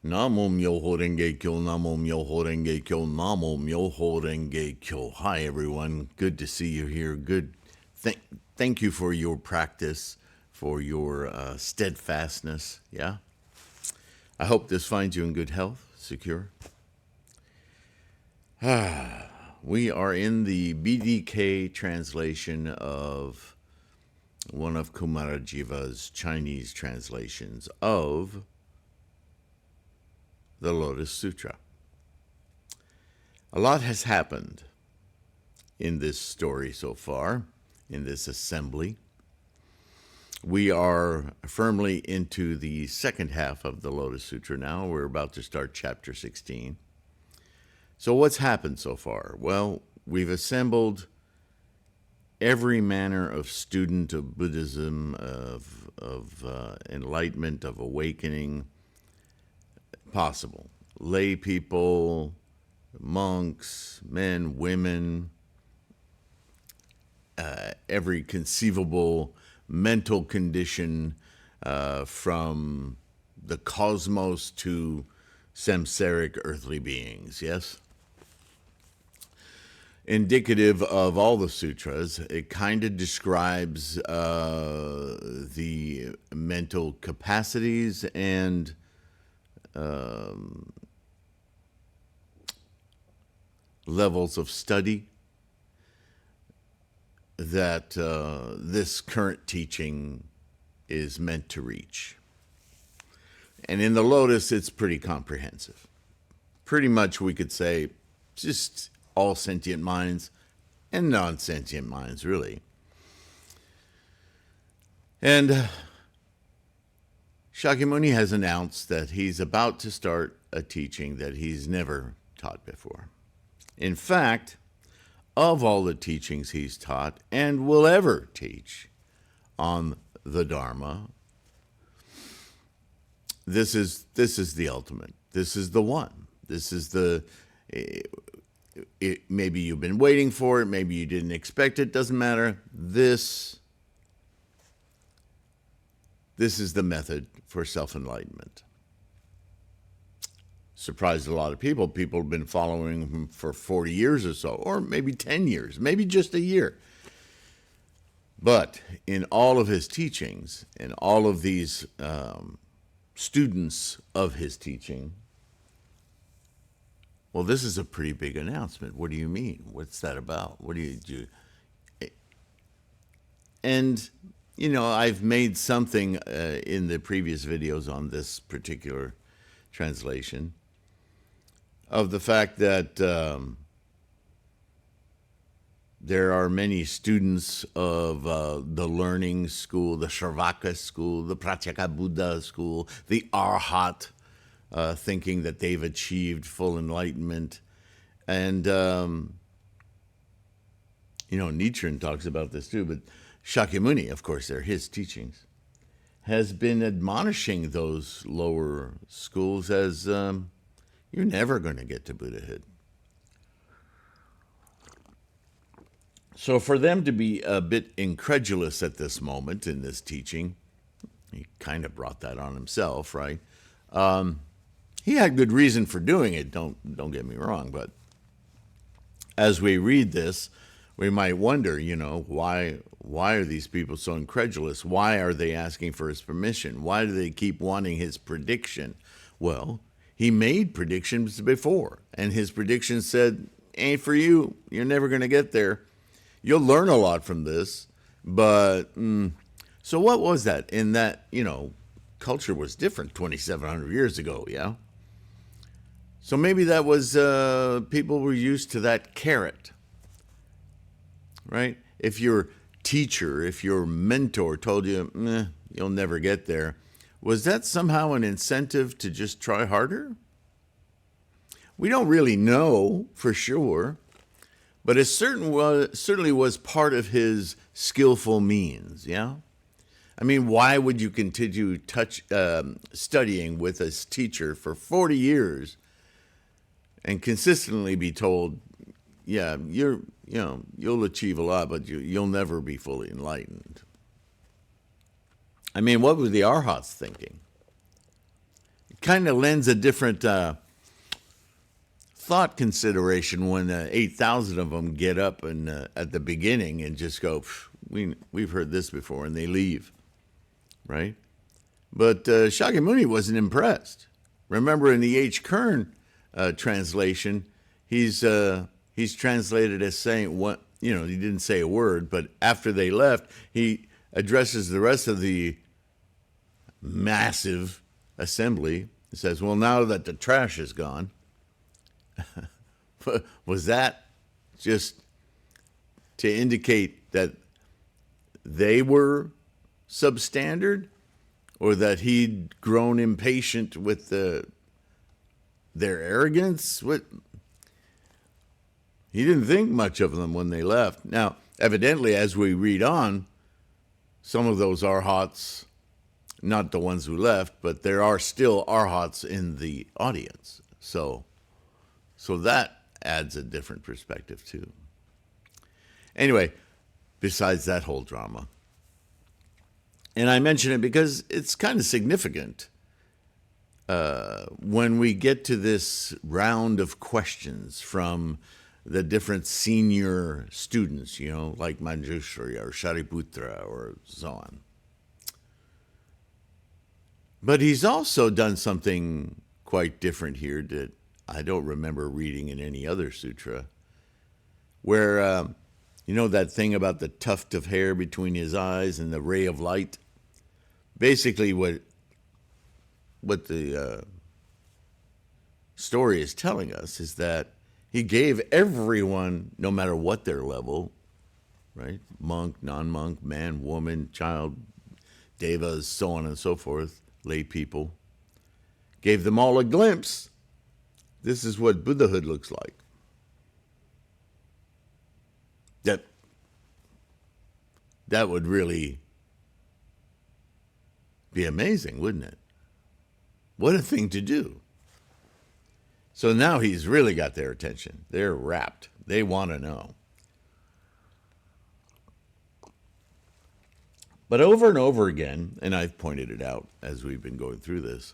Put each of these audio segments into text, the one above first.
Namo Myoho Renge Kyo, Namo Myoho Renge Kyo, Namo Myoho Renge Kyo. Hi, everyone. Good to see you here. Good. Thank you for your practice, for your steadfastness. Yeah. I hope this finds you in good health, secure. We are in the BDK translation of one of Kumarajiva's Chinese translations of the Lotus Sutra. A lot has happened in this story so far, in this assembly. We are firmly into the second half of the Lotus Sutra now. We're about to start chapter 16. So what's happened so far? Well, we've assembled every manner of student of Buddhism, of enlightenment, of awakening possible. Lay people, monks, men, women, every conceivable mental condition, from the cosmos to samsaric earthly beings, yes? Indicative of all the sutras, it kind of describes the mental capacities and levels of study that this current teaching is meant to reach. And in the Lotus, it's pretty comprehensive. Pretty much we could say just all sentient minds and non-sentient minds, really. And Shakyamuni has announced that he's about to start a teaching that he's never taught before. In fact, of all the teachings he's taught and will ever teach on the Dharma, this is the ultimate. This is the one. This is the... maybe you've been waiting for it. Maybe you didn't expect it. Doesn't matter. This is the method for self-enlightenment. Surprised a lot of people. People have been following him for 40 years or so, or maybe 10 years, maybe just a year. But in all of his teachings, and all of these students of his teaching, well, this is a pretty big announcement. What do you mean? What's that about? What do you do? And, you know, I've made something in the previous videos on this particular translation of the fact that there are many students of the learning school, the Sravaka school, the Pratyeka Buddha school, the Arhat, thinking that they've achieved full enlightenment. And, you know, Nichiren talks about this too, but Shakyamuni, of course, they're his teachings, has been admonishing those lower schools as you're never going to get to Buddhahood. So for them to be a bit incredulous at this moment in this teaching, he kind of brought that on himself, right? He had good reason for doing it, don't get me wrong, but as we read this, we might wonder, you know, why are these people so incredulous? Why are they asking for his permission? Why do they keep wanting his prediction? Well, he made predictions before, and his predictions said, ain't for you. You're never going to get there. You'll learn a lot from this, but so what was that? In that, you know, culture was different 2,700 years ago, yeah? So maybe that was, people were used to that carrot, right? If your teacher, if your mentor told you, you'll never get there, was that somehow an incentive to just try harder? We don't really know for sure, but it certainly was part of his skillful means, yeah? I mean, why would you continue studying with a teacher for 40 years and consistently be told, yeah, you'll achieve a lot, but you'll never be fully enlightened? I mean, what were the Arhats thinking? kind of lends a different thought consideration when 8,000 of them get up and at the beginning and just go, we've heard this before, and they leave, right? But Shakyamuni wasn't impressed. Remember, in the H. Kern translation, he's translated as saying what, he didn't say a word, but after they left, he addresses the rest of the massive assembly. He says, well, now that the trash is gone, was that just to indicate that they were substandard, or that he'd grown impatient with their arrogance? He didn't think much of them when they left. Now, evidently, as we read on, some of those arhats, not the ones who left, but there are still arhats in the audience. So that adds a different perspective too. Anyway, besides that whole drama, and I mention it because it's kind of significant when we get to this round of questions from the different senior students, like Manjushri or Shariputra or so on. But he's also done something quite different here that I don't remember reading in any other sutra, where, that thing about the tuft of hair between his eyes and the ray of light? Basically, what the story is telling us is that he gave everyone, no matter what their level, right? Monk, non-monk, man, woman, child, devas, so on and so forth, lay people, gave them all a glimpse. This is what Buddhahood looks like. That would really be amazing, wouldn't it? What a thing to do. So now he's really got their attention. They're rapt. They want to know. But over and over again, and I've pointed it out as we've been going through this,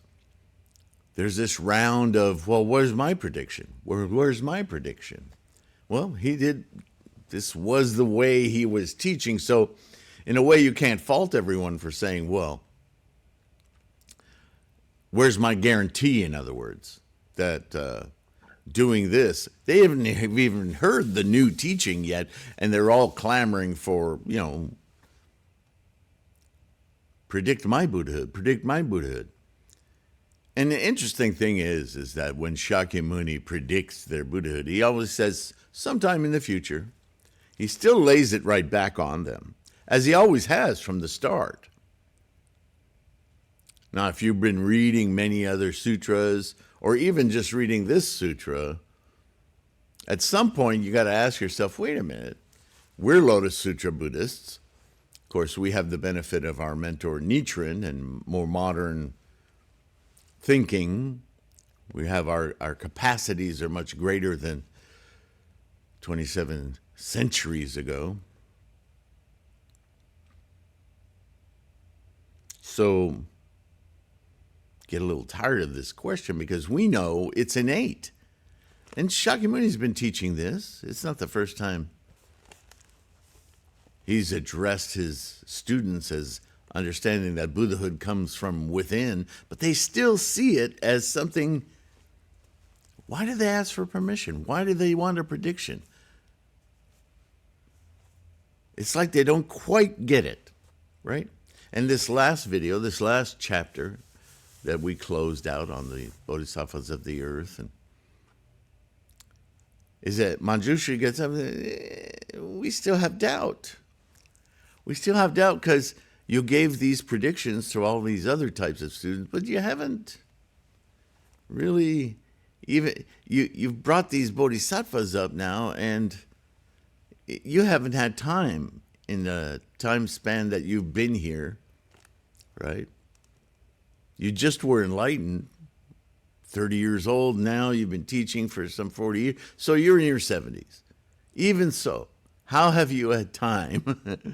there's this round of, well, where's my prediction? Where's my prediction? Well, this was the way he was teaching. So in a way, you can't fault everyone for saying, well, where's my guarantee, in other words, that doing this, they haven't even heard the new teaching yet, and they're all clamoring for, predict my Buddhahood, predict my Buddhahood. And the interesting thing is that when Shakyamuni predicts their Buddhahood, he always says sometime in the future. He still lays it right back on them, as he always has from the start. Now, if you've been reading many other sutras, or even just reading this sutra, at some point you got to ask yourself, wait a minute, we're Lotus Sutra Buddhists. Of course, we have the benefit of our mentor Nichiren and more modern thinking. We have our capacities are much greater than 27 centuries ago. So get a little tired of this question because we know it's innate. And Shakyamuni's been teaching this. It's not the first time he's addressed his students as understanding that Buddhahood comes from within, but they still see it as something. Why do they ask for permission? Why do they want a prediction? It's like they don't quite get it, right? And this last video, this last chapter that we closed out on the Bodhisattvas of the earth, and is that Manjushri gets up, we still have doubt. We still have doubt because you gave these predictions to all these other types of students, but you haven't really even, you've brought these bodhisattvas up now, and you haven't had time in the time span that you've been here, right? You just were enlightened, 30 years old now, you've been teaching for some 40 years, so you're in your 70s. Even so, how have you had time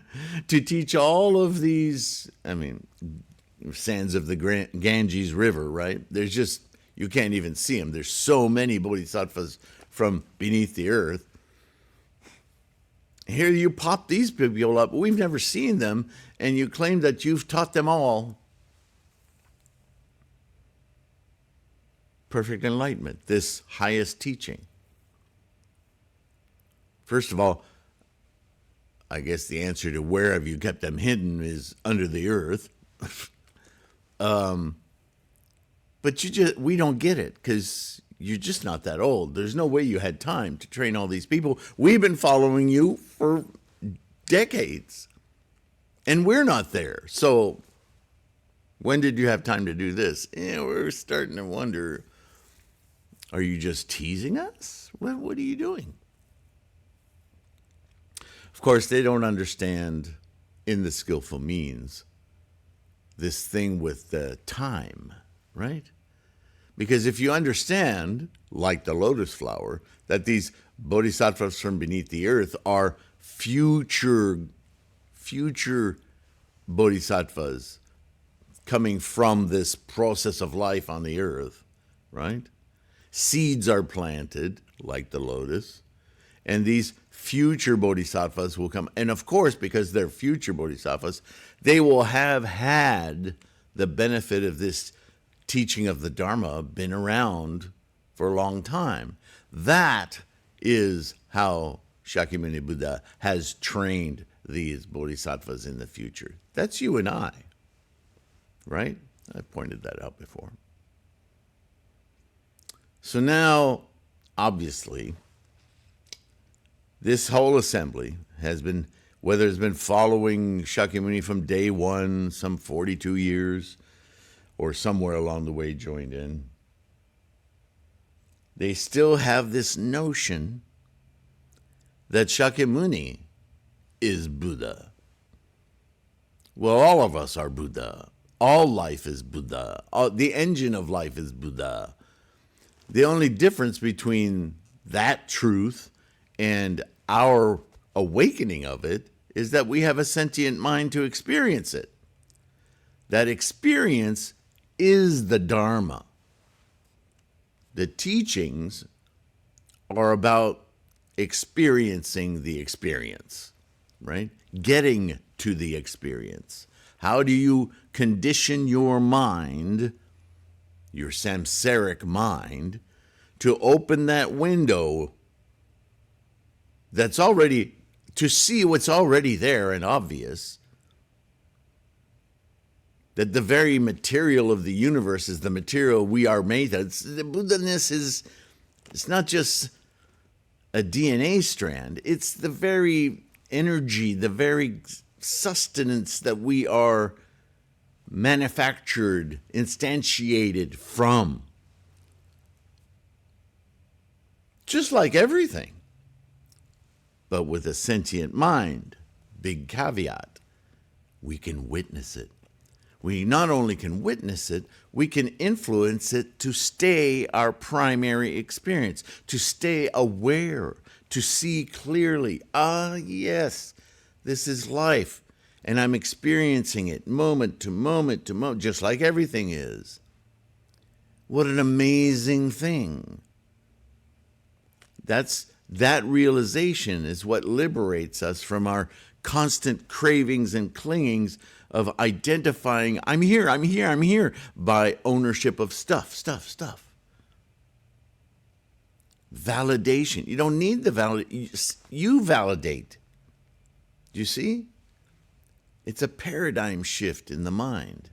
to teach all of these, sands of the Ganges River, right? There's just, you can't even see them. There's so many bodhisattvas from beneath the earth. Here you pop these people up. We've never seen them, and you claim that you've taught them all perfect enlightenment, this highest teaching. First of all, I guess the answer to where have you kept them hidden is under the earth. But we don't get it because you're just not that old. There's no way you had time to train all these people. We've been following you for decades, and we're not there. So when did you have time to do this? We're starting to wonder, are you just teasing us? What are you doing? Of course, they don't understand in the skillful means this thing with the time, right? Because if you understand, like the lotus flower, that these bodhisattvas from beneath the earth are future bodhisattvas coming from this process of life on the earth, right? Seeds are planted, like the lotus, and these future bodhisattvas will come. And of course, because they're future bodhisattvas, they will have had the benefit of this teaching of the Dharma, been around for a long time. That is how Shakyamuni Buddha has trained these bodhisattvas in the future. That's you and I, right? I pointed that out before. So now, obviously, this whole assembly has been, whether it's been following Shakyamuni from day one, some 42 years, or somewhere along the way joined in, they still have this notion that Shakyamuni is Buddha. Well, all of us are Buddha. All life is Buddha. The engine of life is Buddha. The only difference between that truth and our awakening of it is that we have a sentient mind to experience it. That experience is the Dharma. The teachings are about experiencing the experience, right? Getting to the experience. How do you condition your mind, your samsaric mind, to open that window that's already, to see what's already there and obvious, that the very material of the universe is the material we are made of. The Buddha-ness is, it's not just a DNA strand, it's the very energy, the very sustenance that we are manufactured, instantiated from. Just like everything, but with a sentient mind. Big caveat, we can witness it. We not only can witness it, we can influence it to stay our primary experience, to stay aware, to see clearly. Yes, this is life, and I'm experiencing it moment to moment to moment, just like everything is. What an amazing thing. That realization is what liberates us from our constant cravings and clingings of identifying, I'm here, by ownership of stuff. Validation. You don't need the validation. You validate. Do you see? It's a paradigm shift in the mind.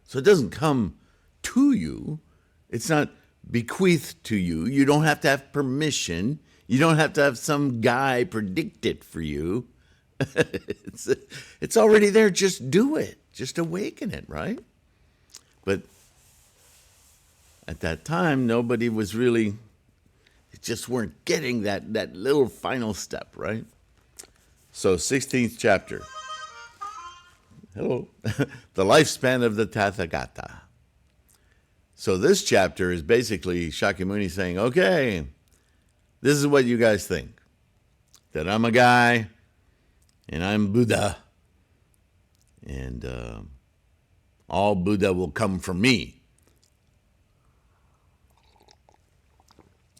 So it doesn't come to you. It's not bequeathed to you. You don't have to have permission. You don't have to have some guy predict it for you. It's already there. Just do it. Just awaken it, right? But at that time, nobody was really, just weren't getting that little final step, right? So 16th chapter. Hello. The lifespan of the Tathagata. So this chapter is basically Shakyamuni saying, okay, this is what you guys think. That I'm a guy, and I'm Buddha, And all Buddha will come from me.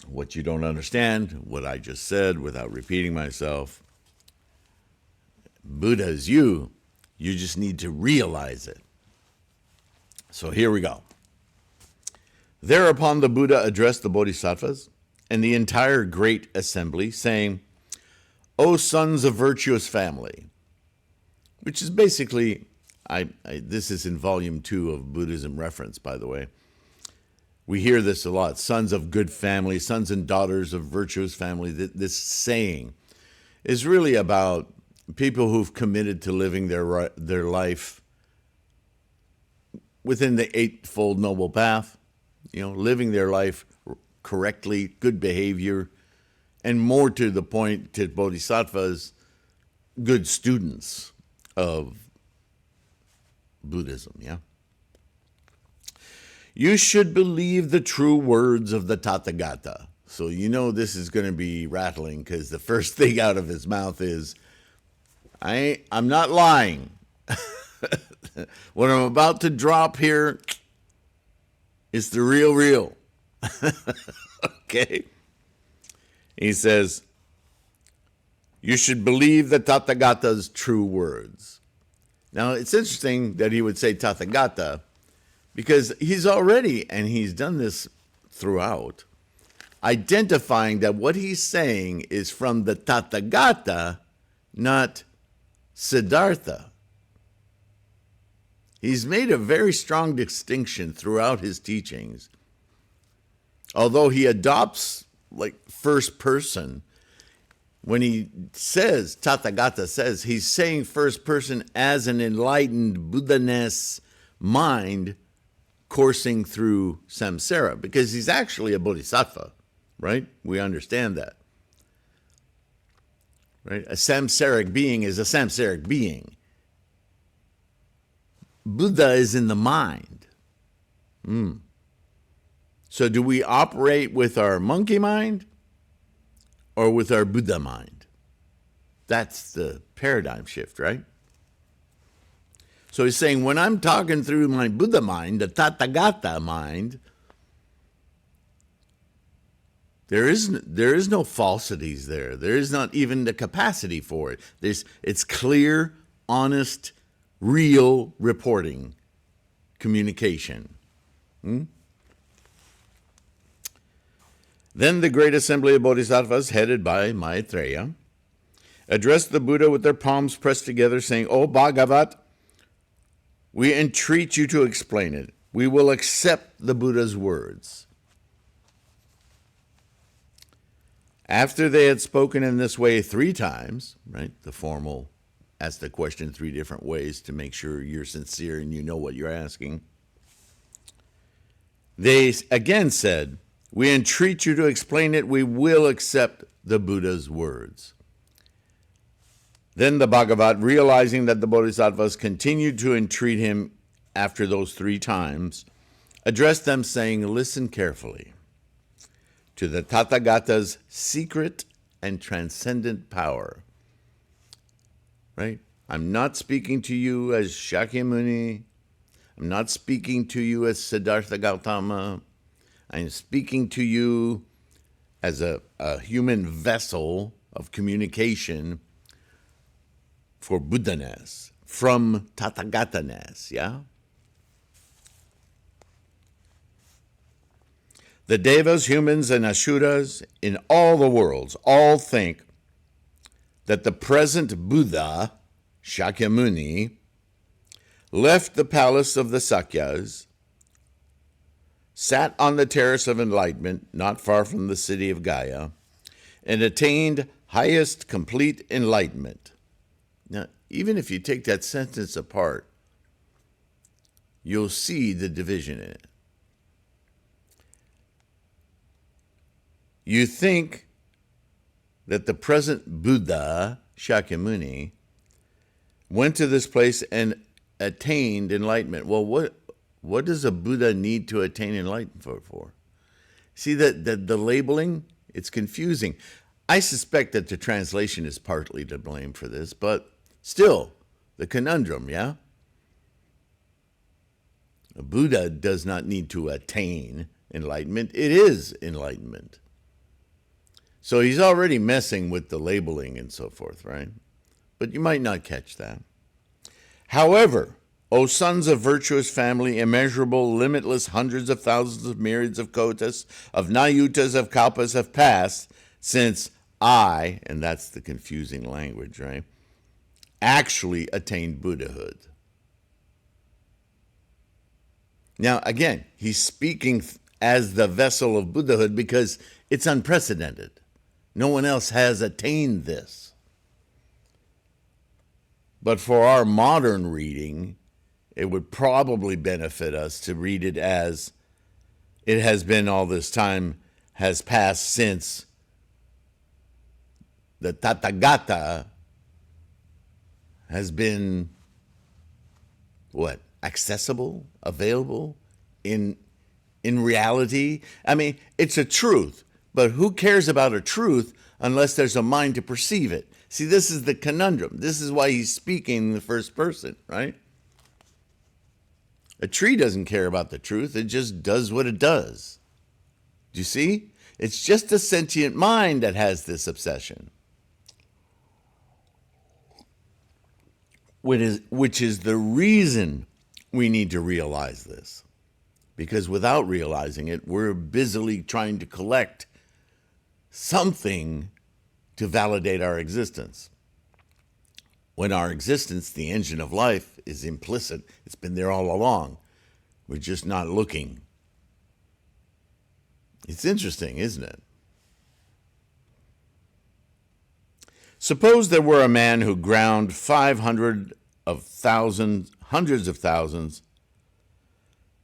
What you don't understand, what I just said without repeating myself, Buddha is you. You just need to realize it. So here we go. Thereupon the Buddha addressed the bodhisattvas and the entire great assembly, saying, O sons of virtuous family, which is basically, this is in volume 2 of Buddhism Reference, by the way. We hear this a lot, sons of good family, sons and daughters of virtuous family. This saying is really about people who've committed to living their life within the Eightfold Noble Path, living their life correctly, good behavior, and more to the point, to bodhisattvas, good students of Buddhism, yeah? You should believe the true words of the Tathagata. So this is going to be rattling, because the first thing out of his mouth is, I'm not lying. What I'm about to drop here is the real. Okay? He says, you should believe the Tathagata's true words. Now, it's interesting that he would say Tathagata, because he's already, and he's done this throughout, identifying that what he's saying is from the Tathagata, not Siddhartha. He's made a very strong distinction throughout his teachings. Although he adopts first person, when he says, Tathagata says, he's saying first person as an enlightened Buddha-ness mind coursing through samsara, because he's actually a bodhisattva, right? We understand that. Right? A samsaric being is a samsaric being. Buddha is in the mind. So do we operate with our monkey mind or with our Buddha mind? That's the paradigm shift, right? So he's saying, when I'm talking through my Buddha mind, the Tathagata mind, there is no falsities there. There is not even the capacity for it. It's clear, honest, real reporting, communication. Then the great assembly of bodhisattvas, headed by Maitreya, addressed the Buddha with their palms pressed together, saying, O Bhagavat, we entreat you to explain it. We will accept the Buddha's words. After they had spoken in this way 3 times, right, the formal, ask the question 3 different ways to make sure you're sincere and you know what you're asking, they again said, we entreat you to explain it. We will accept the Buddha's words. Then the Bhagavat, realizing that the bodhisattvas continued to entreat him after those 3 times, addressed them saying, listen carefully to the Tathagata's secret and transcendent power. Right? I'm not speaking to you as Shakyamuni. I'm not speaking to you as Siddhartha Gautama. I'm speaking to you as a human vessel of communication for Buddha-ness, from Tathagata-ness, yeah? The devas, humans, and asuras in all the worlds all think that the present Buddha, Shakyamuni, left the palace of the Sakyas, sat on the terrace of enlightenment, not far from the city of Gaya, and attained highest complete enlightenment. Now, even if you take that sentence apart, you'll see the division in it. You think that the present Buddha, Shakyamuni, went to this place and attained enlightenment. Well, what does a Buddha need to attain enlightenment for? See, the labeling, it's confusing. I suspect that the translation is partly to blame for this, but still, the conundrum, yeah? A Buddha does not need to attain enlightenment. It is enlightenment. So he's already messing with the labeling and so forth, right? But you might not catch that. However, O sons of virtuous family, immeasurable, limitless hundreds of thousands of myriads of kotas, of nayutas, of kalpas have passed since I, and that's the confusing language, right, actually attained Buddhahood. Now, again, he's speaking as the vessel of Buddhahood because it's unprecedented. No one else has attained this. But for our modern reading, it would probably benefit us to read it as it has been all this time has passed since the Tathagata has been, accessible, available in reality? I mean, it's a truth, but who cares about a truth unless there's a mind to perceive it? See, this is the conundrum. This is why he's speaking in the first person, right? A tree doesn't care about the truth. It just does what it does. Do you see? It's just a sentient mind that has this obsession. Which is the reason we need to realize this. Because without realizing it, we're busily trying to collect something to validate our existence. When our existence, the engine of life, is implicit, it's been there all along. We're just not looking. It's interesting, isn't it? Suppose there were a man who ground 500 of thousands, hundreds of thousands,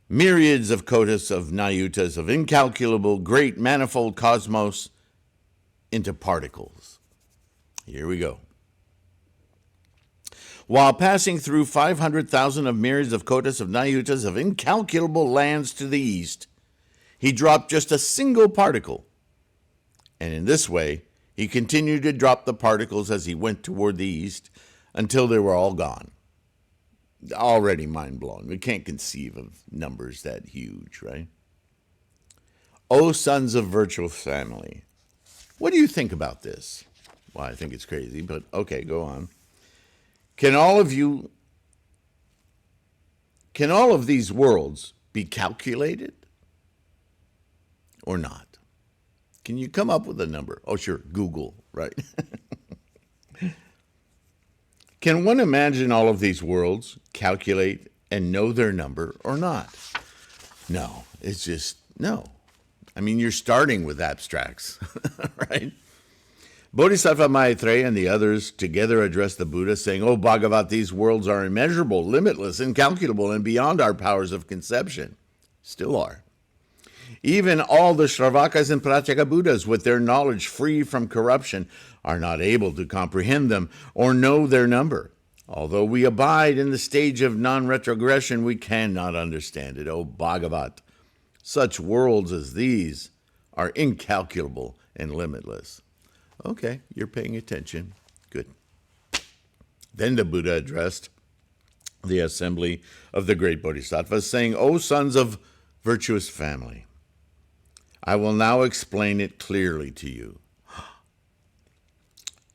myriads of kotas, of nayutas, of incalculable, great, manifold cosmos into particles. Here we go. While passing through 500,000 of myriads of kotas, of nayutas, of incalculable lands to the east, he dropped just a single particle. And in this way, he continued to drop the particles as he went toward the east until they were all gone. Already mind-blowing. We can't conceive of numbers that huge, right? O sons of virtuous family. What do you think about this? Well, I think it's crazy, but okay, go on. Can all of these worlds be calculated or not? Can you come up with a number? Oh, sure, Google, right? Can one imagine all of these worlds, calculate, and know their number or not? No, it's just no. I mean, you're starting with abstracts, right? Bodhisattva Maitreya and the others together addressed the Buddha, saying, "O Bhagavat, these worlds are immeasurable, limitless, incalculable, and beyond our powers of conception." Still are. Even all the Shravakas and Pratyeka Buddhas, with their knowledge free from corruption, are not able to comprehend them or know their number. Although we abide in the stage of non-retrogression, we cannot understand it. O Bhagavat, such worlds as these are incalculable and limitless. Okay, you're paying attention. Good. Then the Buddha addressed the assembly of the great bodhisattvas, saying, "O sons of virtuous family, I will now explain it clearly to you.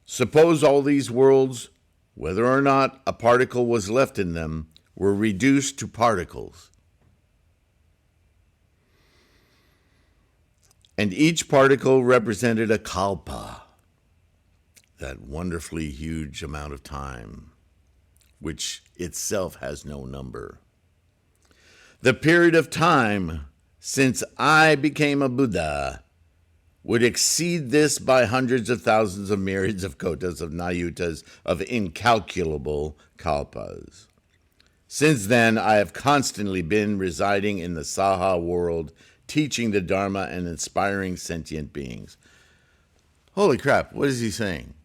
Suppose all these worlds, whether or not a particle was left in them, were reduced to particles. And each particle represented a kalpa, that wonderfully huge amount of time, which itself has no number. The period of time since I became a Buddha would exceed this by hundreds of thousands of myriads of kotas, of nayutas, of incalculable kalpas. Since then, I have constantly been residing in the Saha world, teaching the Dharma and inspiring sentient beings." Holy crap, what is he saying?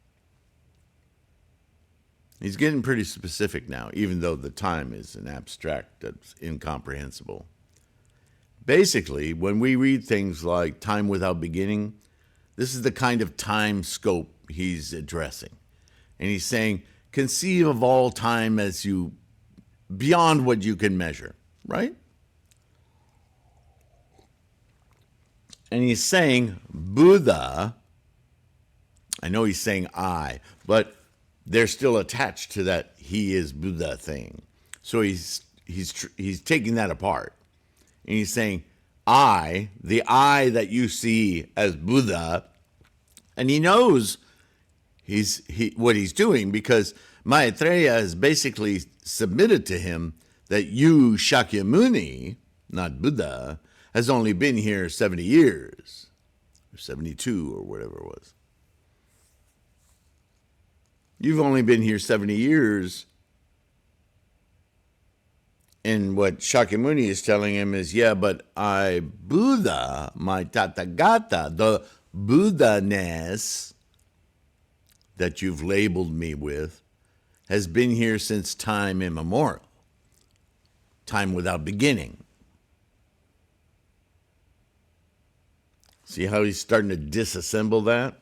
He's getting pretty specific now, even though the time is an abstract that's incomprehensible. Basically, when we read things like time without beginning, this is the kind of time scope he's addressing. And he's saying, conceive of all time as beyond what you can measure, right? And he's saying Buddha. I know he's saying I, but they're still attached to that he is Buddha thing. So he's taking that apart. And he's saying I, the I that you see as Buddha, and he knows what he's doing because Maitreya has basically submitted to him that you, Shakyamuni, not Buddha, has only been here 70 years, or 72 or whatever it was. You've only been here 70 years. And what Shakyamuni is telling him is, yeah, but I, Buddha, my Tathagata, the Buddha-ness that you've labeled me with, has been here since time immemorial, time without beginning. See how he's starting to disassemble that?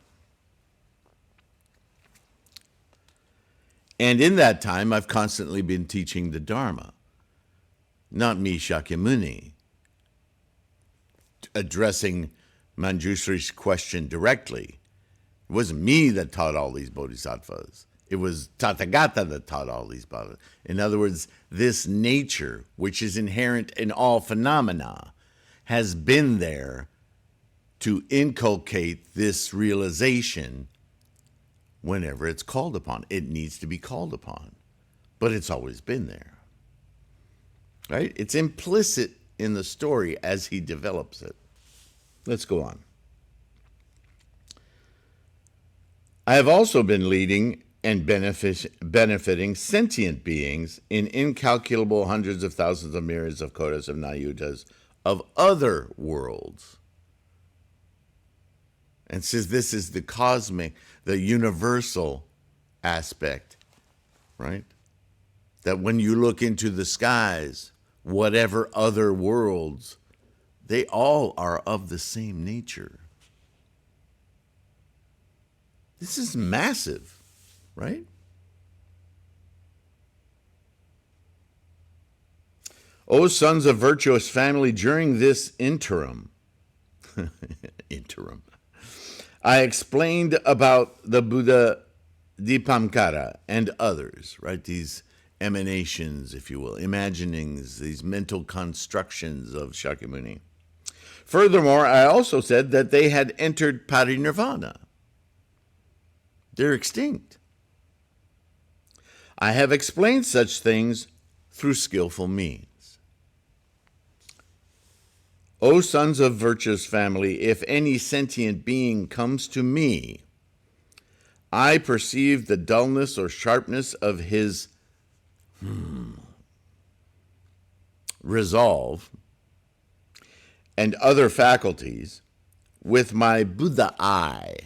And in that time, I've constantly been teaching the Dharma. Not me, Shakyamuni, addressing Manjushri's question directly. It wasn't me that taught all these bodhisattvas. It was Tathagata that taught all these bodhisattvas. In other words, this nature, which is inherent in all phenomena, has been there to inculcate this realization whenever it's called upon. It needs to be called upon, but it's always been there. Right? It's implicit in the story as he develops it. Let's go on. I have also been leading and benefiting sentient beings in incalculable hundreds of thousands of myriads of kotas of nayutas of other worlds. And says this is the cosmic, the universal aspect, right? That when you look into the skies, whatever other worlds, they all are of the same nature. This is massive, right? O sons of virtuous family, during this interim, I explained about the Buddha Dipamkara and others, right? These emanations, if you will, imaginings, these mental constructions of Shakyamuni. Furthermore, I also said that they had entered parinirvana. They're extinct. I have explained such things through skillful means. O sons of virtuous family, if any sentient being comes to me, I perceive the dullness or sharpness of his resolve and other faculties with my Buddha eye,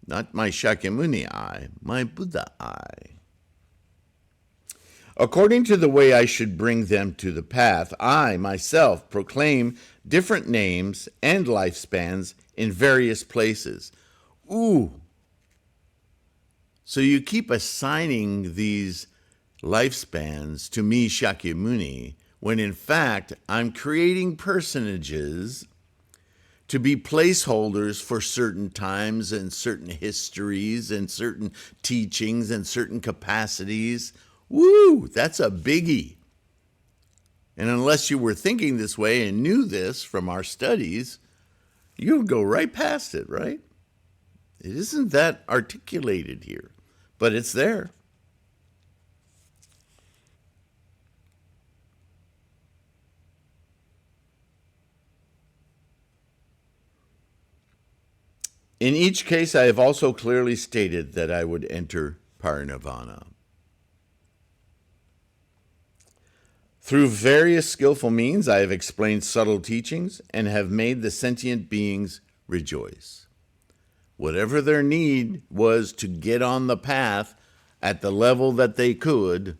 not my Shakyamuni eye, my Buddha eye. According to the way I should bring them to the path, I myself proclaim different names and lifespans in various places. Ooh. So you keep assigning these lifespans to me, Shakyamuni, when in fact I'm creating personages to be placeholders for certain times and certain histories and certain teachings and certain capacities. Woo, that's a biggie. And unless you were thinking this way and knew this from our studies, you would go right past it, right? It isn't that articulated here, but it's there. In each case, I have also clearly stated that I would enter parinirvana. Through various skillful means, I have explained subtle teachings and have made the sentient beings rejoice. Whatever their need was to get on the path at the level that they could,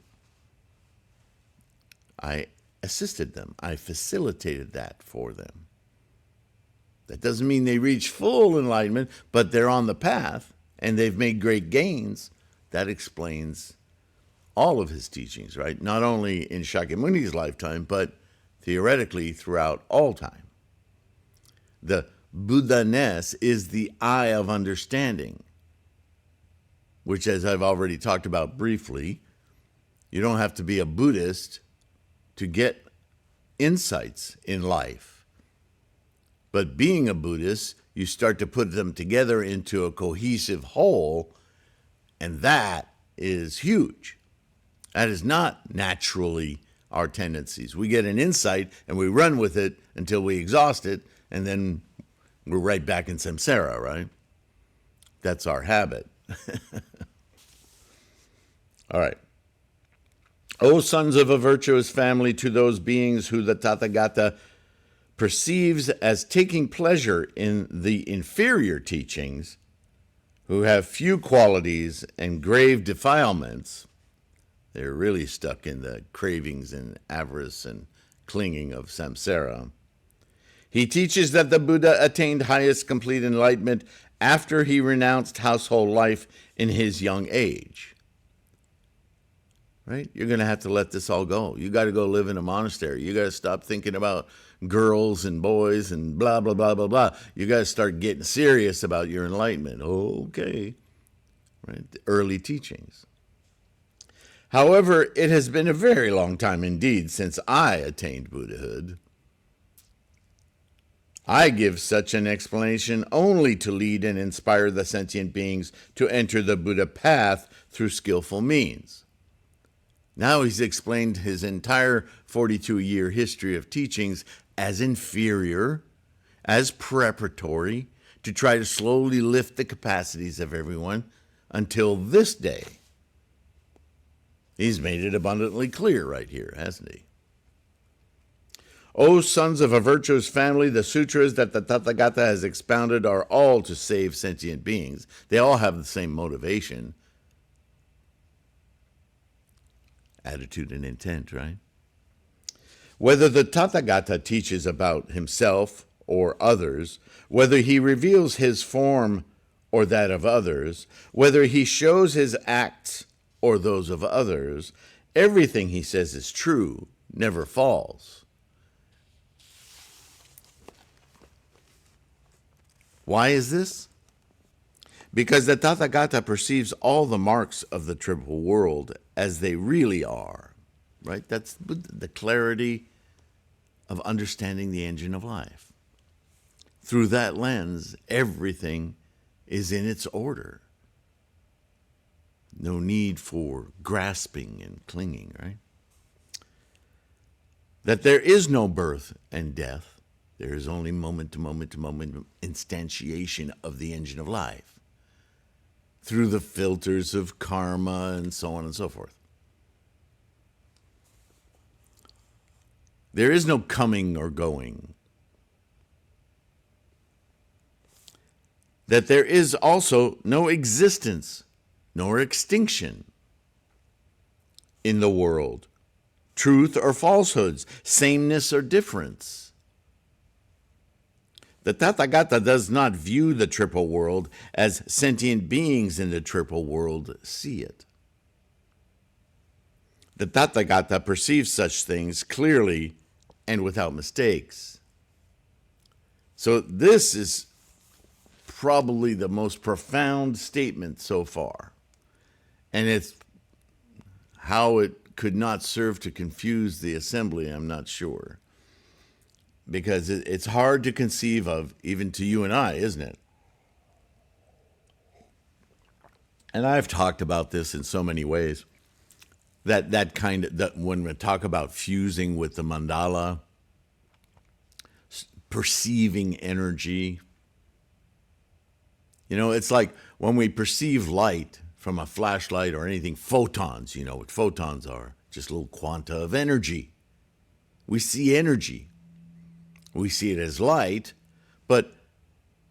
I assisted them. I facilitated that for them. That doesn't mean they reach full enlightenment, but they're on the path and they've made great gains. That explains all of his teachings, right? Not only in Shakyamuni's lifetime, but theoretically throughout all time. The Buddha-ness is the eye of understanding, which, as I've already talked about briefly, you don't have to be a Buddhist to get insights in life. But being a Buddhist, you start to put them together into a cohesive whole, and that is huge. That is not naturally our tendencies. We get an insight and we run with it until we exhaust it, and then we're right back in samsara, right? That's our habit. All right. O sons of a virtuous family, to those beings who the Tathagata perceives as taking pleasure in the inferior teachings, who have few qualities and grave defilements, they're really stuck in the cravings and avarice and clinging of samsara. He teaches that the Buddha attained highest complete enlightenment after he renounced household life in his young age. Right? You're going to have to let this all go. You got to go live in a monastery. You got to stop thinking about girls and boys and blah, blah, blah, blah, blah. You got to start getting serious about your enlightenment. Okay. Right? The early teachings. However, it has been a very long time indeed since I attained Buddhahood. I give such an explanation only to lead and inspire the sentient beings to enter the Buddha path through skillful means. Now he's explained his entire 42-year history of teachings as inferior, as preparatory, to try to slowly lift the capacities of everyone until this day. He's made it abundantly clear right here, hasn't he? O sons of a virtuous family, the sutras that the Tathagata has expounded are all to save sentient beings. They all have the same motivation. Attitude and intent, right? Whether the Tathagata teaches about himself or others, whether he reveals his form or that of others, whether he shows his acts or those of others, everything he says is true, never false. Why is this? Because the Tathagata perceives all the marks of the triple world as they really are, right? That's the clarity of understanding the engine of life. Through that lens, everything is in its order. No need for grasping and clinging, right? That there is no birth and death. There is only moment to moment to moment instantiation of the engine of life through the filters of karma and so on and so forth. There is no coming or going. That there is also no existence nor extinction in the world, truth or falsehoods, sameness or difference. The Tathagata does not view the triple world as sentient beings in the triple world see it. The Tathagata perceives such things clearly and without mistakes. So this is probably the most profound statement so far. And it's how it could not serve to confuse the assembly, I'm not sure. Because it's hard to conceive of, even to you and I, isn't it? And I've talked about this in so many ways. That when we talk about fusing with the mandala, perceiving energy. You know, it's like when we perceive light from a flashlight or anything, photons, you know what photons are, just little quanta of energy. We see energy. We see it as light, but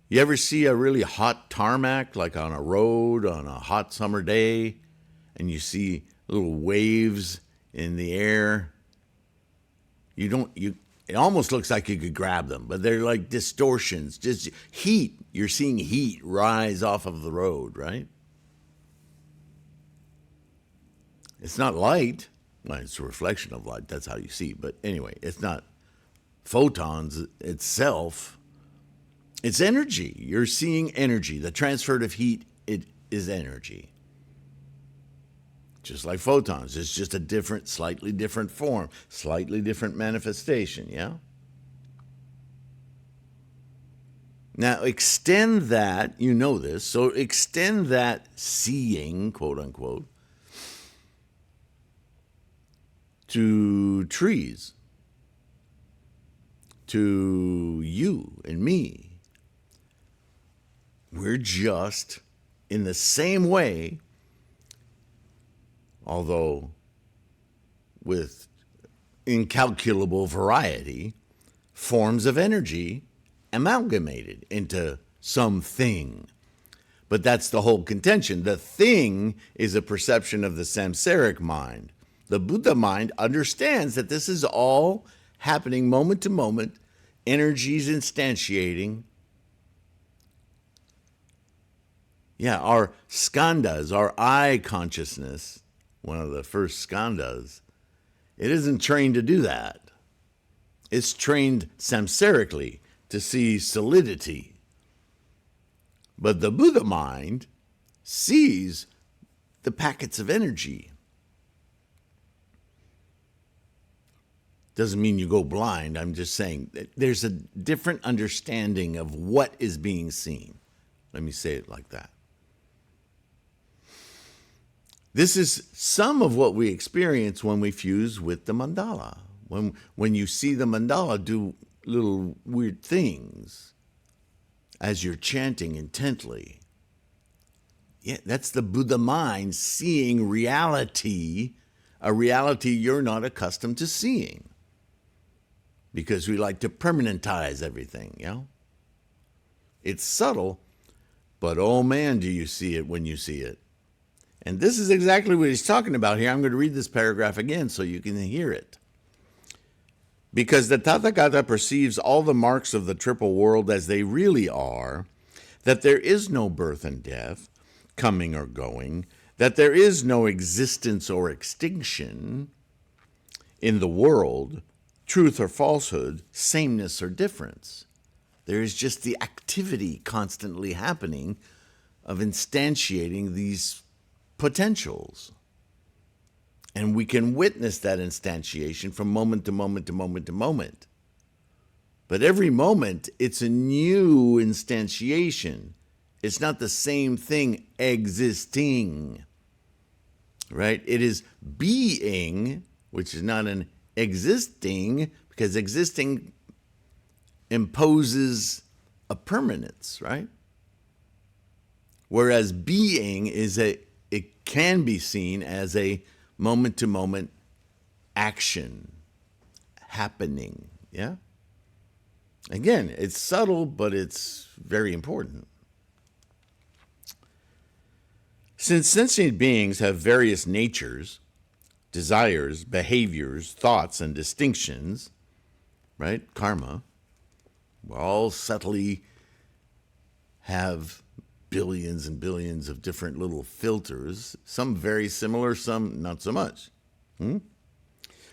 you ever see a really hot tarmac, like on a road on a hot summer day, and you see little waves in the air? It almost looks like you could grab them, but they're like distortions, just heat. You're seeing heat rise off of the road, right? It's not light. Well, it's a reflection of light. That's how you see. But anyway, it's not photons itself. It's energy. You're seeing energy. The transfer of heat, it is energy. Just like photons. It's just a different, slightly different form, slightly different manifestation, yeah? Now, extend that, you know this, so extend that seeing, quote unquote, to trees, to you and me. We're just in the same way, although with incalculable variety, forms of energy amalgamated into something. But that's the whole contention. The thing is a perception of the samsaric mind. The Buddha mind understands that this is all happening moment to moment, energies instantiating. Yeah, our skandhas, our I consciousness, one of the first skandhas, it isn't trained to do that. It's trained samsarically to see solidity. But the Buddha mind sees the packets of energy. Doesn't mean you go blind. I'm just saying that there's a different understanding of what is being seen. Let me say it like that. This is some of what we experience when we fuse with the mandala. When you see the mandala do little weird things as you're chanting intently. Yeah, that's the Buddha mind seeing reality, a reality you're not accustomed to seeing. Because we like to permanentize everything, you know? It's subtle, but oh man, do you see it when you see it. And this is exactly what he's talking about here. I'm going to read this paragraph again so you can hear it. Because the Tathagata perceives all the marks of the triple world as they really are, that there is no birth and death, coming or going, that there is no existence or extinction in the world, truth or falsehood, sameness or difference. There is just the activity constantly happening of instantiating these potentials. And we can witness that instantiation from moment to moment to moment to moment. But every moment, it's a new instantiation. It's not the same thing existing, right? It is being, which is not an existing, because existing imposes a permanence, right? Whereas being is it can be seen as a moment-to-moment action happening, yeah? Again, it's subtle, but it's very important. Since sentient beings have various natures, desires, behaviors, thoughts, and distinctions, right? Karma, we all subtly have billions and billions of different little filters, some very similar, some not so much. The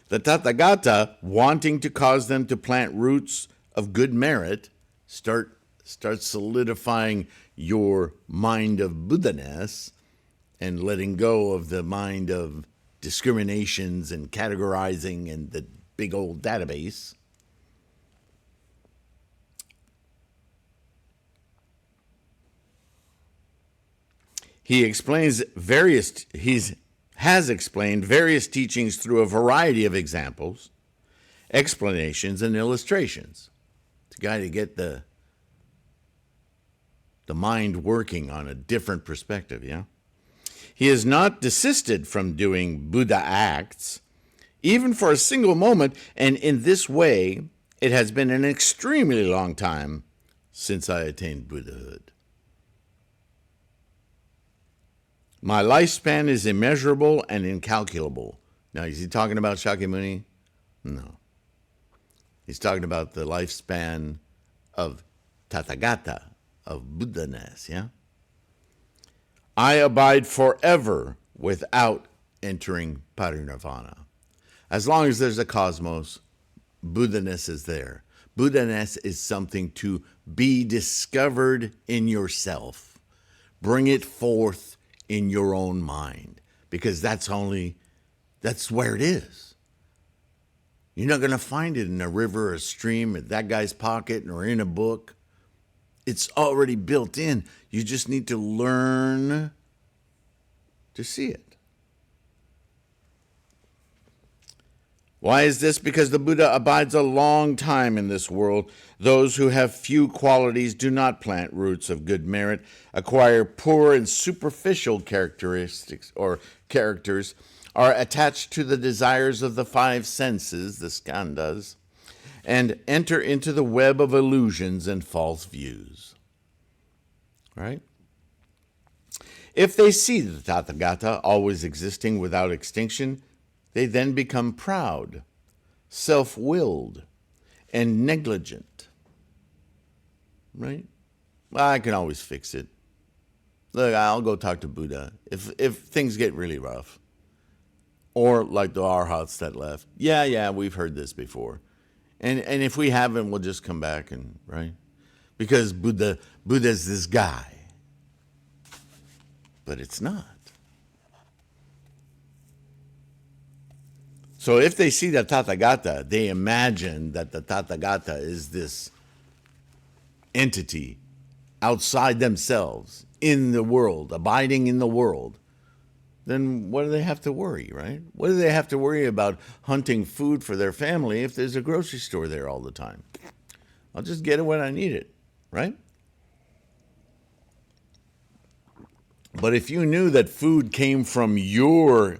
Tathagata, wanting to cause them to plant roots of good merit, start solidifying your mind of Buddha-ness and letting go of the mind of discriminations and categorizing and the big old database. He has explained various teachings through a variety of examples, explanations, and illustrations. It's a guy to get the mind working on a different perspective, yeah? He has not desisted from doing Buddha acts, even for a single moment, and in this way, it has been an extremely long time since I attained Buddhahood. My lifespan is immeasurable and incalculable. Now, is he talking about Shakyamuni? No. He's talking about the lifespan of Tathagata, of Buddha-ness, yeah? I abide forever without entering parinirvana. As long as there's a cosmos, Buddha-ness is there. Buddha-ness is something to be discovered in yourself. Bring it forth in your own mind, because that's where it is. You're not going to find it in a river or a stream, at that guy's pocket, or in a book. It's already built in. You just need to learn to see it. Why is this? Because the Buddha abides a long time in this world. Those who have few qualities do not plant roots of good merit, acquire poor and superficial characteristics or characters, are attached to the desires of the five senses, the skandhas, and enter into the web of illusions and false views. Right? If they see the Tathagata always existing without extinction, they then become proud, self-willed, and negligent. Right? Well, I can always fix it. Look, I'll go talk to Buddha if things get really rough. Or like the arhats that left. Yeah, we've heard this before. And if we haven't, we'll just come back and, right? Because Buddha's this guy. But it's not. So if they see the Tathagata, they imagine that the Tathagata is this entity outside themselves, in the world, abiding in the world. Then what do they have to worry, right? What do they have to worry about hunting food for their family if there's a grocery store there all the time? I'll just get it when I need it, right? But if you knew that food came from your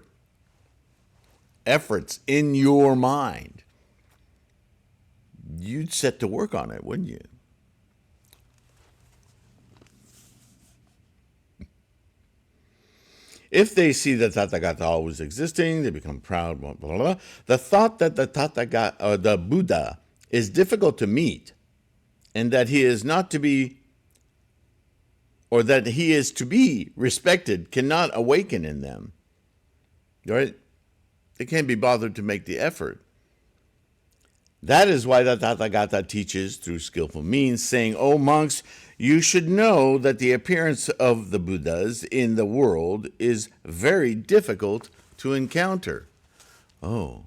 efforts in your mind, you'd set to work on it, wouldn't you? If they see the Tathagata always existing, they become proud, blah, blah, blah. The thought that the Tathagata, or the Buddha, is difficult to meet, and that he is not to be, or that he is to be respected, cannot awaken in them. Right? They can't be bothered to make the effort. That is why the Tathagata teaches through skillful means, saying, "O monks, you should know that the appearance of the Buddhas in the world is very difficult to encounter." Oh,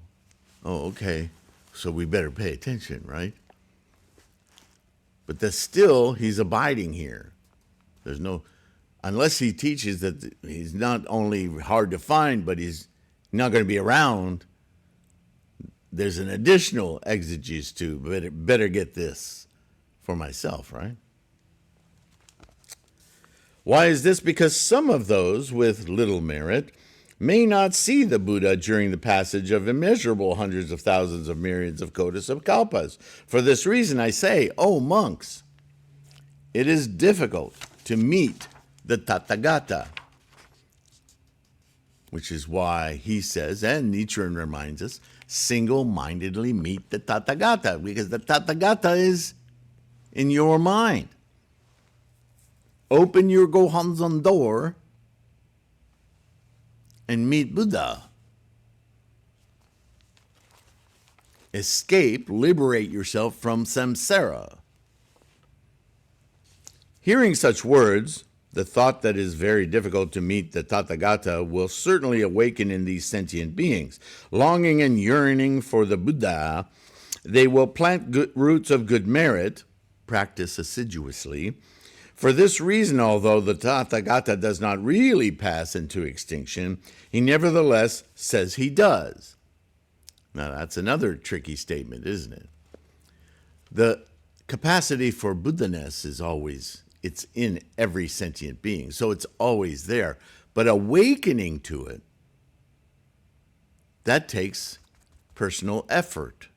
okay. So we better pay attention, right? But he's abiding here. There's no, unless he teaches that he's not only hard to find, but he's not going to be around. There's an additional exegesis too, but better get this for myself, right? Why is this? Because some of those with little merit may not see the Buddha during the passage of immeasurable hundreds of thousands of myriads of kotis of kalpas. For this reason I say, O monks, it is difficult to meet the Tathagata. Which is why he says, and Nichiren reminds us, single-mindedly meet the Tathagata, because the Tathagata is in your mind. Open your Gohanzon door and meet Buddha. Escape, liberate yourself from samsara. Hearing such words, the thought that it is very difficult to meet the Tathagata will certainly awaken in these sentient beings. Longing and yearning for the Buddha, they will plant roots of good merit, practice assiduously. For this reason, although the Tathagata does not really pass into extinction, he nevertheless says he does. Now that's another tricky statement, isn't it? The capacity for Buddha-ness is always, it's in every sentient being, so it's always there. But awakening to it, that takes personal effort.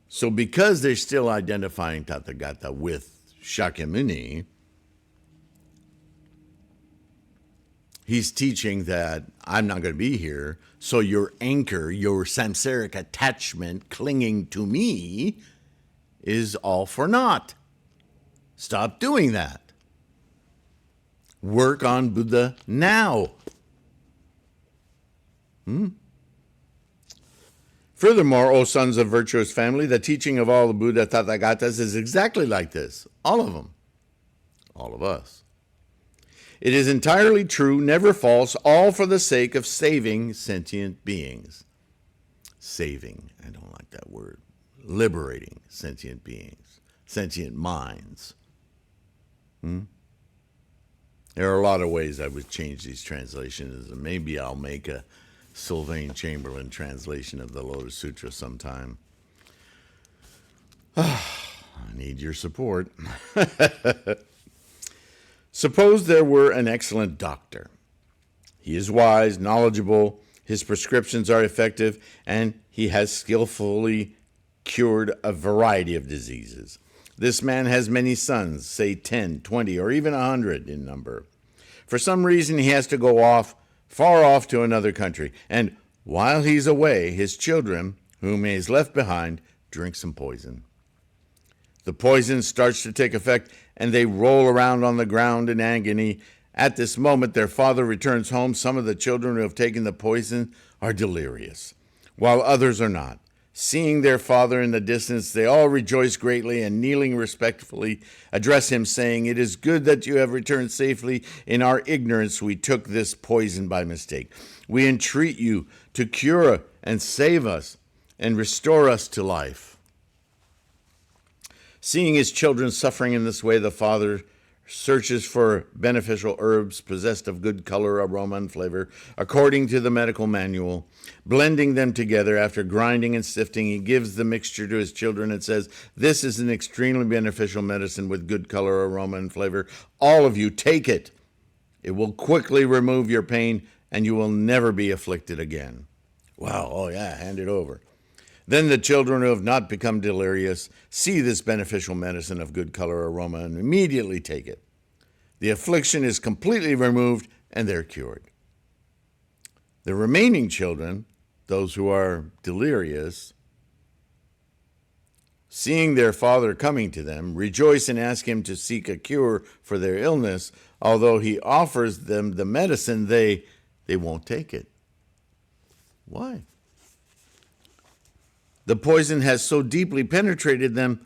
So because they're still identifying Tathagata with Shakyamuni, he's teaching that I'm not going to be here, so your anchor, your samsaric attachment clinging to me is all for naught. Stop doing that. Work on Buddha Furthermore, O sons of virtuous family, the teaching of all the Buddha Tathagatas is exactly like this. All of them. All of us. It is entirely true, never false, all for the sake of saving sentient beings. Saving, I don't like that word. Liberating sentient beings, sentient minds. There are a lot of ways I would change these translations, and maybe I'll make a Sylvain Chamberlain translation of the Lotus Sutra sometime. I need your support. Suppose there were an excellent doctor. He is wise, knowledgeable, his prescriptions are effective, and he has skillfully cured a variety of diseases. This man has many sons, say 10, 20, or even 100 in number. For some reason, he has to go far off to another country, and while he's away, his children, whom he has left behind, drink some poison. The poison starts to take effect, and they roll around on the ground in agony. At this moment, their father returns home. Some of the children who have taken the poison are delirious, while others are not. Seeing their father in the distance, they all rejoice greatly, and kneeling respectfully, address him, saying, "It is good that you have returned safely. In our ignorance, we took this poison by mistake. We entreat you to cure and save us and restore us to life." Seeing his children suffering in this way, the father searches for beneficial herbs possessed of good color, aroma, and flavor, according to the medical manual. Blending them together, after grinding and sifting, he gives the mixture to his children and says, "This is an extremely beneficial medicine with good color, aroma, and flavor. All of you, take it. It will quickly remove your pain, and you will never be afflicted again." Wow, oh yeah, hand it over. Then the children who have not become delirious see this beneficial medicine of good color, aroma, and immediately take it. The affliction is completely removed, and they're cured. The remaining children, those who are delirious, seeing their father coming to them, rejoice and ask him to seek a cure for their illness. Although he offers them the medicine, they won't take it. Why? The poison has so deeply penetrated them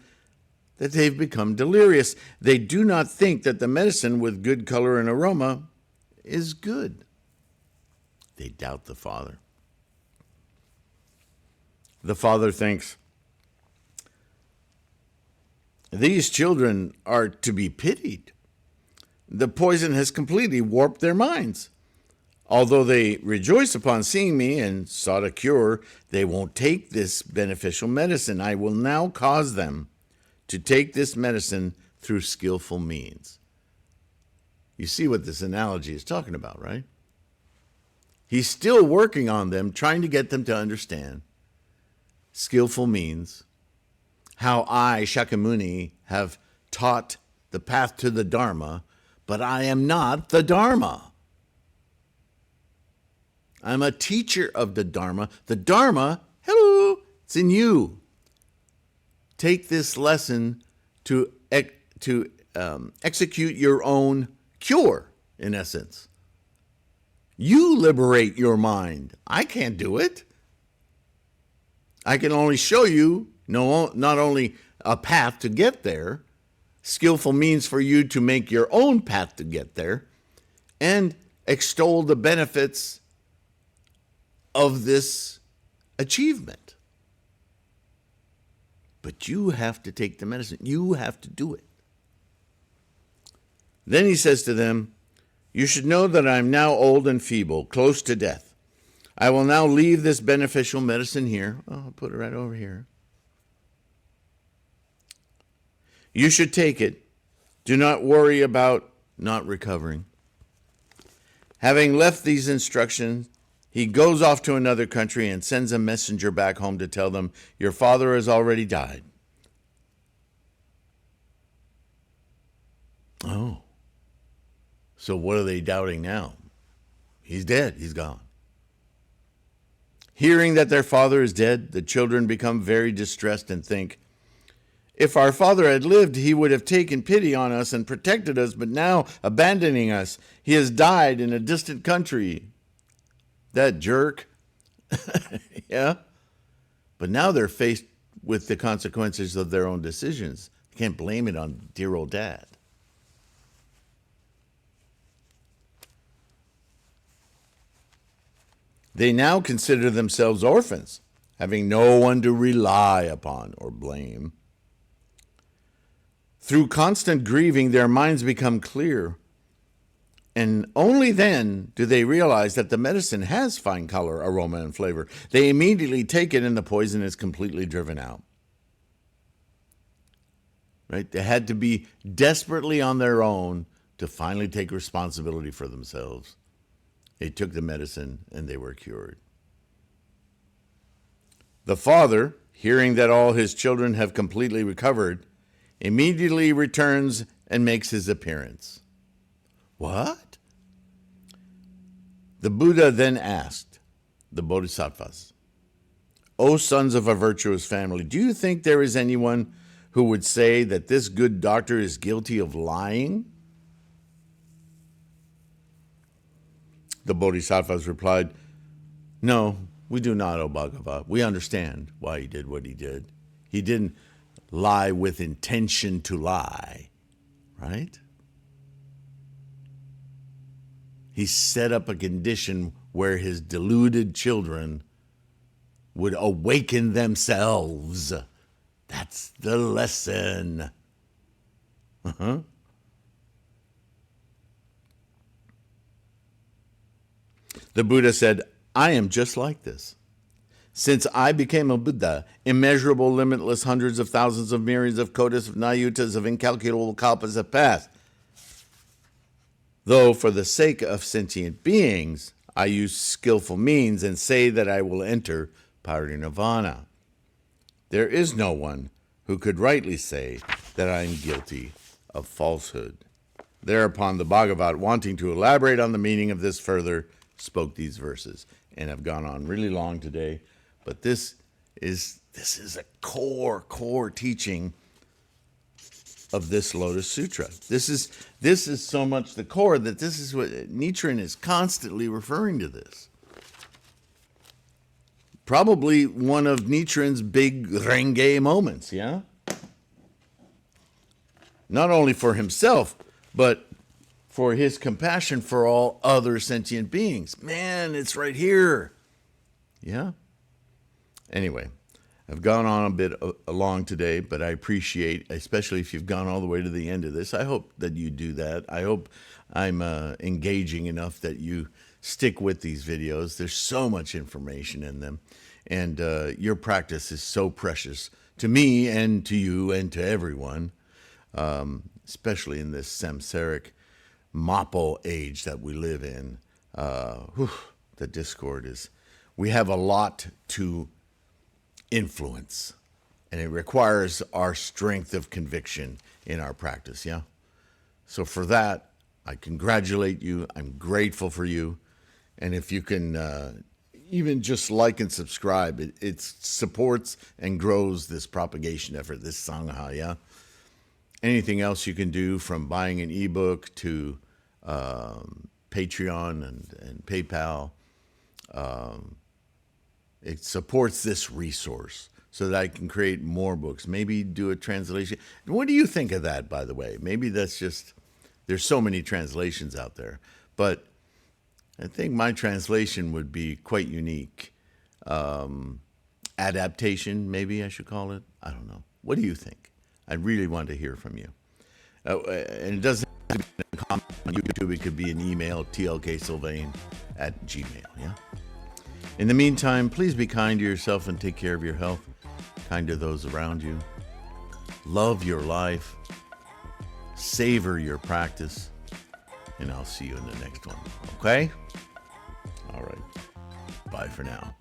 that they've become delirious. They do not think that the medicine with good color and aroma is good. They doubt the father. The father thinks, "These children are to be pitied. The poison has completely warped their minds. Although they rejoice upon seeing me and sought a cure, they won't take this beneficial medicine. I will now cause them to take this medicine through skillful means." You see what this analogy is talking about, right? He's still working on them, trying to get them to understand skillful means, how I, Shakyamuni, have taught the path to the Dharma, but I am not the Dharma. I'm a teacher of the Dharma. The Dharma, hello, it's in you. Take this lesson to execute your own cure, in essence. You liberate your mind. I can't do it. I can only show you not only a path to get there, skillful means for you to make your own path to get there, and extol the benefits of this achievement. But you have to take the medicine. You have to do it. Then he says to them, "You should know that I am now old and feeble, close to death. I will now leave this beneficial medicine here." Oh, I'll put it right over here. "You should take it. Do not worry about not recovering." Having left these instructions, he goes off to another country and sends a messenger back home to tell them, "Your father has already died." Oh. So what are they doubting now? He's dead. He's gone. Hearing that their father is dead, the children become very distressed and think, "If our father had lived, he would have taken pity on us and protected us, but now, abandoning us, he has died in a distant country." That jerk. Yeah. But now they're faced with the consequences of their own decisions. They can't blame it on dear old dad. They now consider themselves orphans, having no one to rely upon or blame. Through constant grieving, their minds become clear, and only then do they realize that the medicine has fine color, aroma, and flavor. They immediately take it, and the poison is completely driven out. Right? They had to be desperately on their own to finally take responsibility for themselves. They took the medicine, and they were cured. The father, hearing that all his children have completely recovered, immediately returns and makes his appearance. What? The Buddha then asked the Bodhisattvas, O sons of a virtuous family, do you think there is anyone who would say that this good doctor is guilty of lying? The Bodhisattvas replied, No, we do not, O Bhagava. We understand why he did what he did. He didn't lie with intention to lie, right? He set up a condition where his deluded children would awaken themselves. That's the lesson. The Buddha said, I am just like this. Since I became a Buddha, immeasurable, limitless, hundreds of thousands of myriads of kotis, of nayutas, of incalculable kalpas have passed. Though for the sake of sentient beings, I use skillful means and say that I will enter parinirvana. There is no one who could rightly say that I am guilty of falsehood. Thereupon the Bhagavat, wanting to elaborate on the meaning of this further, spoke these verses. And I've gone on really long today, but this is a core teaching of this Lotus Sutra. This is so much the core that this is what Nichiren is constantly referring to this. Probably one of Nichiren's big Renge moments, yeah? Not only for himself, but for his compassion for all other sentient beings. Man, it's right here. Yeah? Anyway, I've gone on a bit along today, but I appreciate, especially if you've gone all the way to the end of this, I hope that you do that. I hope I'm engaging enough that you stick with these videos. There's so much information in them, and your practice is so precious to me and to you and to everyone, especially in this samsaric Mappo age that we live in. The discord is, we have a lot to influence, and it requires our strength of conviction in our practice, yeah? So for that, I congratulate you. I'm grateful for you. And if you can even just like and subscribe, it supports and grows this propagation effort, this Sangha, yeah? Anything else you can do, from buying an ebook to Patreon and PayPal, it supports this resource so that I can create more books, maybe do a translation. What do you think of that, by the way? Maybe that's just, there's so many translations out there, but I think my translation would be quite unique. Adaptation, maybe I should call it. I don't know. What do you think? I really want to hear from you. And it doesn't have to be a comment on YouTube. It could be an email, tlksylvain@gmail, yeah? In the meantime, please be kind to yourself and take care of your health. Kind to those around you. Love your life. Savor your practice. And I'll see you in the next one, okay? All right. Bye for now.